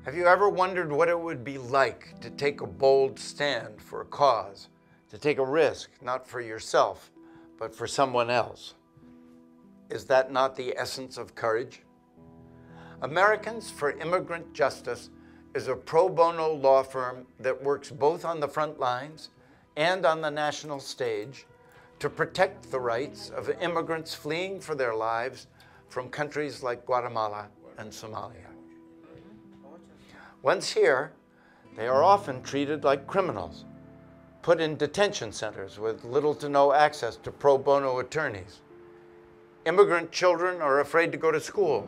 Have you ever wondered what it would be like to take a bold stand for a cause, to take a risk, not for yourself, but for someone else? Is that not the essence of courage? Americans for Immigrant Justice is a pro bono law firm that works both on the front lines and on the national stage to protect the rights of immigrants fleeing for their lives from countries like Guatemala and Somalia. Once here, they are often treated like criminals, put in detention centers with little to no access to pro bono attorneys. Immigrant children are afraid to go to school,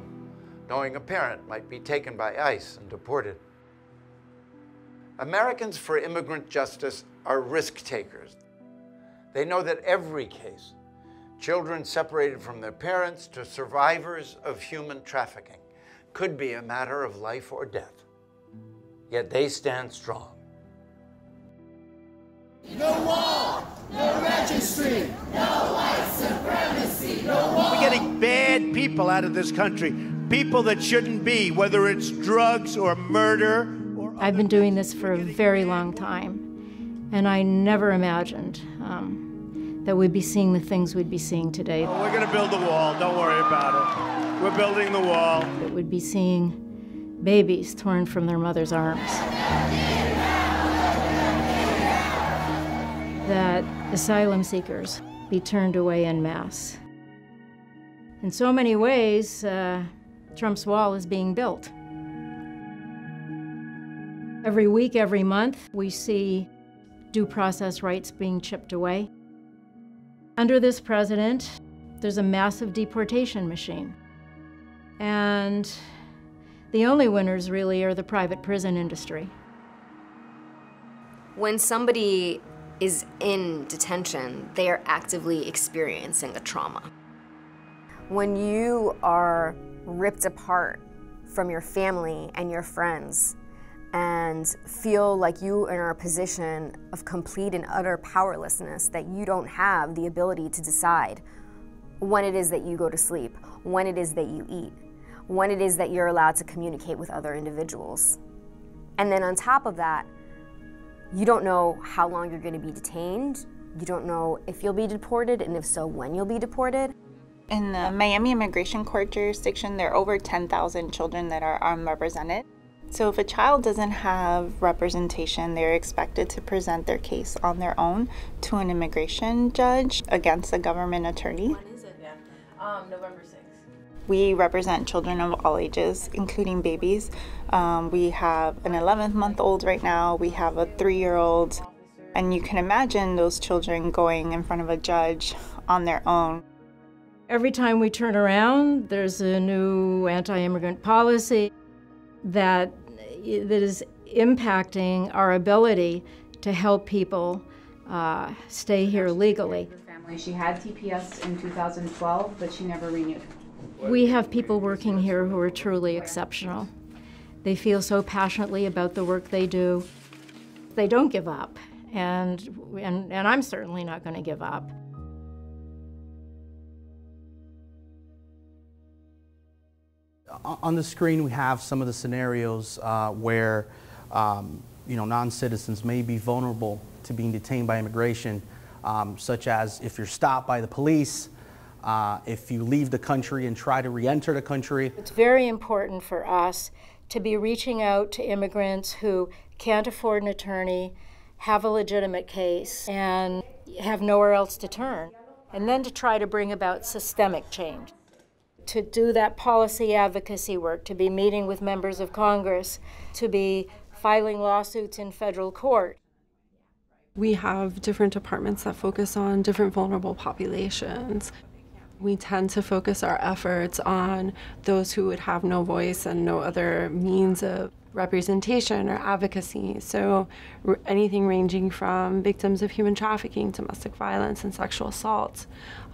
knowing a parent might be taken by ICE and deported. Americans for Immigrant Justice are risk takers. They know that every case, children separated from their parents to survivors of human trafficking, could be a matter of life or death. Yet they stand strong. No wall, no registry, no white supremacy, no wall. We're getting bad people out of this country, people that shouldn't be, whether it's drugs or murder. I've been doing this for a very long time, and I never imagined that we'd be seeing the things we'd be seeing today. Oh, we're going to build the wall, don't worry about it. We're building the wall. That we'd be seeing babies torn from their mother's arms. That asylum seekers be turned away en masse. In so many ways, Trump's wall is being built. Every week, every month, we see due process rights being chipped away. Under this president, there's a massive deportation machine. And the only winners really are the private prison industry. When somebody is in detention, they are actively experiencing a trauma. When you are ripped apart from your family and your friends and feel like you are in a position of complete and utter powerlessness, that you don't have the ability to decide when it is that you go to sleep, when it is that you eat, when it is that you're allowed to communicate with other individuals. And then on top of that, you don't know how long you're going to be detained. You don't know if you'll be deported, and if so, when you'll be deported. In the Miami Immigration Court jurisdiction, there are over 10,000 children that are unrepresented. So if a child doesn't have representation, they're expected to present their case on their own to an immigration judge against a government attorney. When is it? Yeah. November 6th. We represent children of all ages, including babies. We have an 11-month-old right now. We have a 3-year-old. And you can imagine those children going in front of a judge on their own. Every time we turn around, there's a new anti-immigrant policy that is impacting our ability to help people stay here legally. She had TPS in 2012, but she never renewed. We have people working here who are truly exceptional. They feel so passionately about the work they do. They don't give up, and I'm certainly not going to give up. On the screen, we have some of the scenarios where non-citizens may be vulnerable to being detained by immigration, such as if you're stopped by the police, if you leave the country and try to re-enter the country. It's very important for us to be reaching out to immigrants who can't afford an attorney, have a legitimate case, and have nowhere else to turn, and then to try to bring about systemic change. To do that policy advocacy work, to be meeting with members of Congress, to be filing lawsuits in federal court. We have different departments that focus on different vulnerable populations. We tend to focus our efforts on those who would have no voice and no other means of representation or advocacy. So anything ranging from victims of human trafficking, domestic violence, and sexual assault,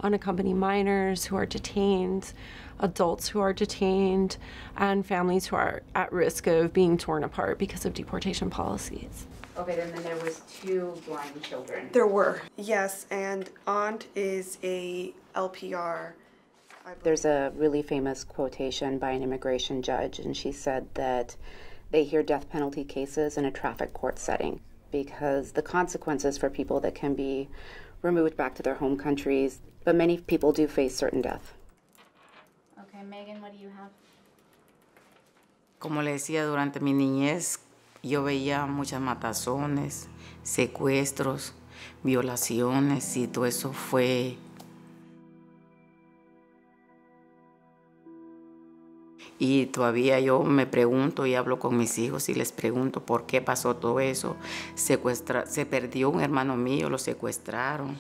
unaccompanied minors who are detained, adults who are detained, and families who are at risk of being torn apart because of deportation policies. Okay, then there was 2 blind children. There were, yes, and aunt is a LPR. There's a really famous quotation by an immigration judge, and she said that they hear death penalty cases in a traffic court setting because the consequences for people that can be removed back to their home countries, but many people do face certain death. Okay, Megan, what do you have? Como le decía, durante mi niñez yo veía muchas matazones, secuestros, violaciones y todo eso fue... Y todavía yo me pregunto y hablo con mis hijos y les pregunto por qué pasó todo eso. Se perdió un hermano mío, lo secuestraron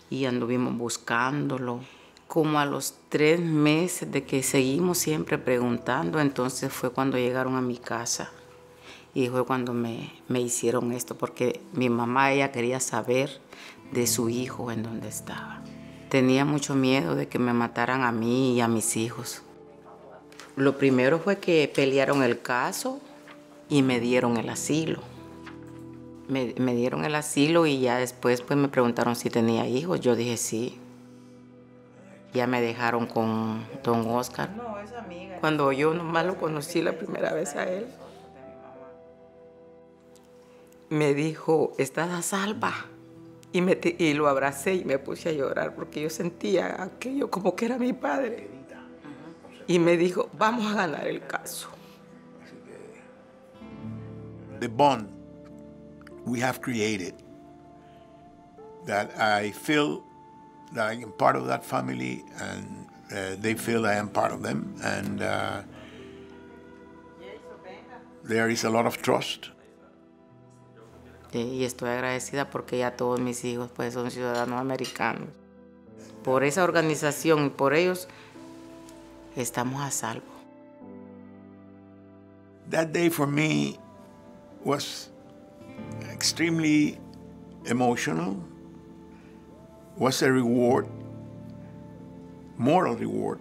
y anduvimos buscándolo. Como a los 3 meses de que seguimos siempre preguntando, entonces fue cuando llegaron a mi casa. Y fue cuando me hicieron esto, porque mi mamá, ella quería saber de su hijo en dónde estaba. Tenía mucho miedo de que me mataran a mí y a mis hijos. Lo primero fue que pelearon el caso y me dieron el asilo. Me dieron el asilo y ya después pues me preguntaron si tenía hijos. Yo dije sí. Ya me dejaron con don Oscar. No, es amiga. Cuando yo nomás lo conocí la primera vez a él, me dijo, estás a salva. Y lo abracé y me puse a llorar porque yo sentía aquello como que era mi padre. Y me dijo, vamos a ganar el caso. The bond we have created, that I feel that I am part of that family and they feel I am part of them, and there is a lot of trust. Y estoy agradecida porque ya todos mis hijos pues son ciudadanos americanos. Por esa organización y por ellos estamos a salvo. That day for me was extremely emotional, was a reward, moral reward,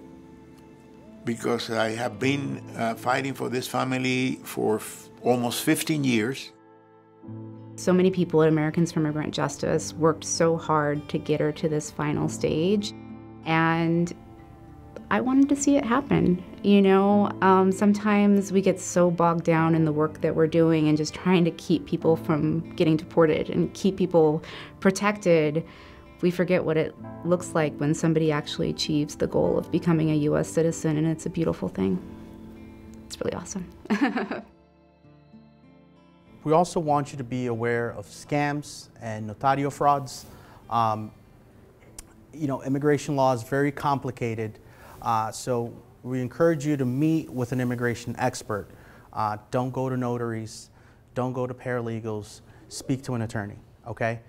because I have been fighting for this family for almost 15 years. So many people at Americans for Immigrant Justice worked so hard to get her to this final stage, and I wanted to see it happen. You know, sometimes we get so bogged down in the work that we're doing and just trying to keep people from getting deported and keep people protected. We forget what it looks like when somebody actually achieves the goal of becoming a U.S. citizen, and it's a beautiful thing. It's really awesome. We also want you to be aware of scams and notario frauds. You know, immigration law is very complicated, so we encourage you to meet with an immigration expert. Don't go to notaries, don't go to paralegals, speak to an attorney, okay?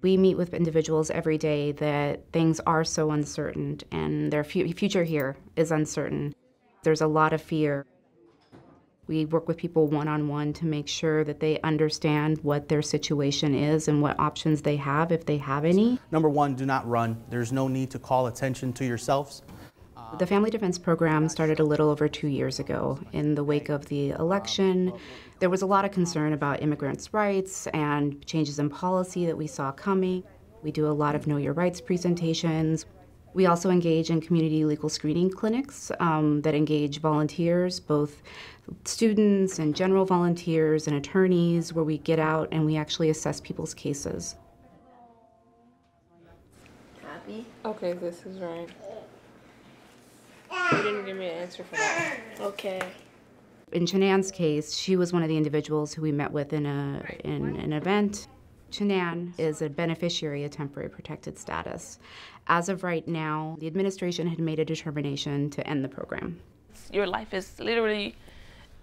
We meet with individuals every day that things are so uncertain and their future here is uncertain. There's a lot of fear. We work with people one-on-one to make sure that they understand what their situation is and what options they have, if they have any. Number one, do not run. There's no need to call attention to yourselves. The Family Defense Program started a little over 2 years ago. In the wake of the election, there was a lot of concern about immigrants' rights and changes in policy that we saw coming. We do a lot of Know Your Rights presentations. We also engage in community legal screening clinics that engage volunteers, both students and general volunteers and attorneys, where we get out and we actually assess people's cases. Happy? Okay, this is right. You didn't give me an answer for that. Okay. In Chanan's case, she was one of the individuals who we met with in an event. Chanan is a beneficiary of temporary protected status. As of right now, the administration had made a determination to end the program. Your life is literally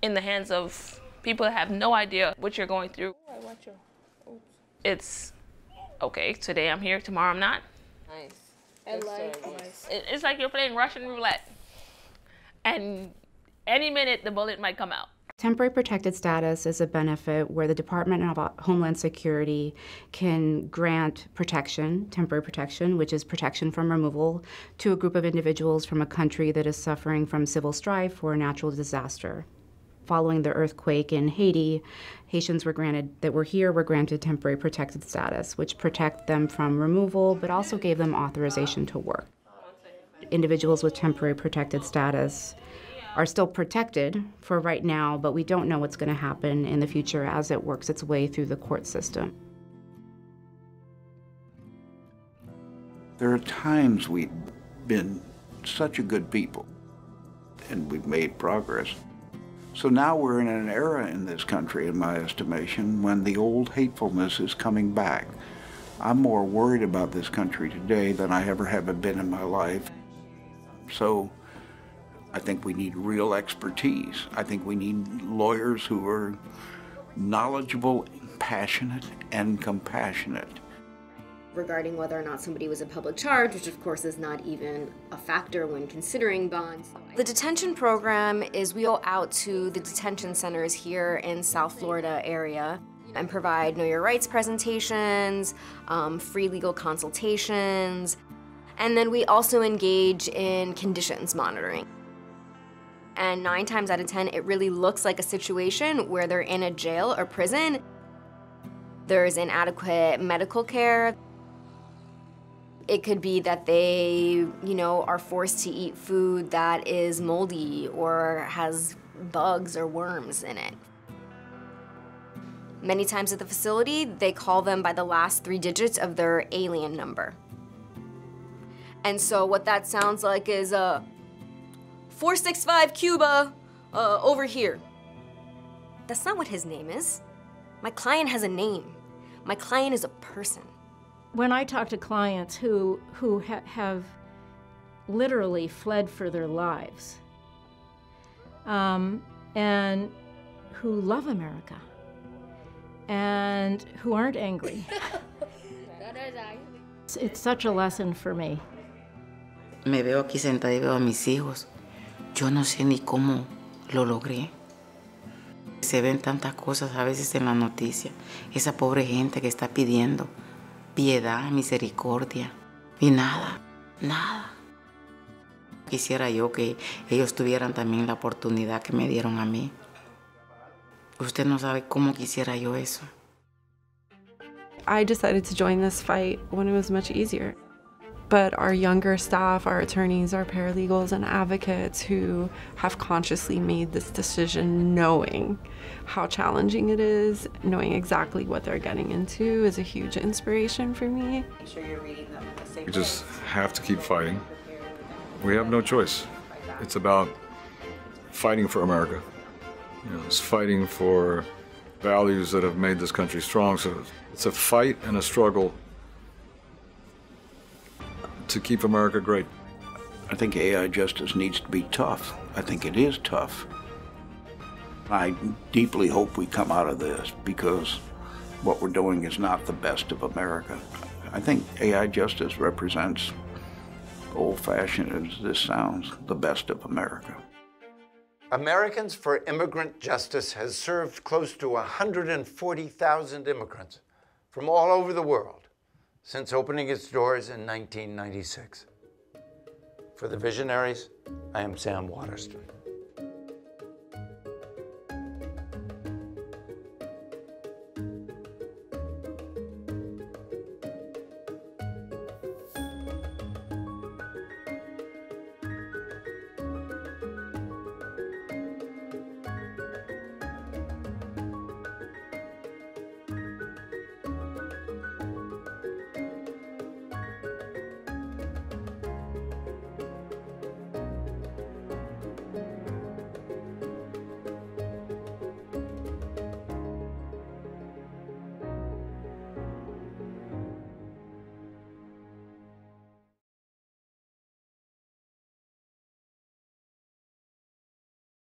in the hands of people that have no idea what you're going through. It's, okay, today I'm here, tomorrow I'm not. Nice. It's like you're playing Russian roulette. And any minute the bullet might come out. Temporary protected status is a benefit where the Department of Homeland Security can grant protection, temporary protection, which is protection from removal, to a group of individuals from a country that is suffering from civil strife or a natural disaster. Following the earthquake in Haiti, Haitians were granted temporary protected status, which protect them from removal, but also gave them authorization to work. Individuals with temporary protected status are still protected for right now, but we don't know what's going to happen in the future as it works its way through the court system. There are times we've been such a good people and we've made progress. So now we're in an era in this country, in my estimation, when the old hatefulness is coming back. I'm more worried about this country today than I ever have been in my life. So I think we need real expertise. I think we need lawyers who are knowledgeable, passionate, and compassionate. Regarding whether or not somebody was a public charge, which of course is not even a factor when considering bonds. The detention program is we go out to the detention centers here in South Florida area and provide Know Your Rights presentations, free legal consultations, and then we also engage in conditions monitoring. And 9 times out of 10, it really looks like a situation where they're in a jail or prison. There's inadequate medical care. It could be that they, are forced to eat food that is moldy or has bugs or worms in it. Many times at the facility, they call them by the last 3 digits of their alien number. And so what that sounds like is 465 Cuba, over here. That's not what his name is. My client has a name. My client is a person. When I talk to clients who have literally fled for their lives, and who love America, and who aren't angry, it's such a lesson for me. Me veo aquí sentada y veo a mis hijos. Yo no sé ni cómo lo logré. Se ven tantas cosas a veces en la noticia. Esa pobre gente que está pidiendo piedad, misericordia. Y nada, nada. Quisiera yo que ellos tuvieran también la oportunidad que me dieron a mí. Usted no sabe cómo quisiera yo eso. I decided to join this fight when it was much easier. But our younger staff, our attorneys, our paralegals, and advocates who have consciously made this decision knowing how challenging it is, knowing exactly what they're getting into is a huge inspiration for me. Make sure you're reading them in the same way. We just have to keep fighting. We have no choice. It's about fighting for America. It's fighting for values that have made this country strong. So it's a fight and a struggle to keep America great. I think AI justice needs to be tough. I think it is tough. I deeply hope we come out of this because what we're doing is not the best of America. I think AI justice represents, old-fashioned as this sounds, the best of America. Americans for Immigrant Justice has served close to 140,000 immigrants from all over the world since opening its doors in 1996. For the Visionaries, I am Sam Waterston.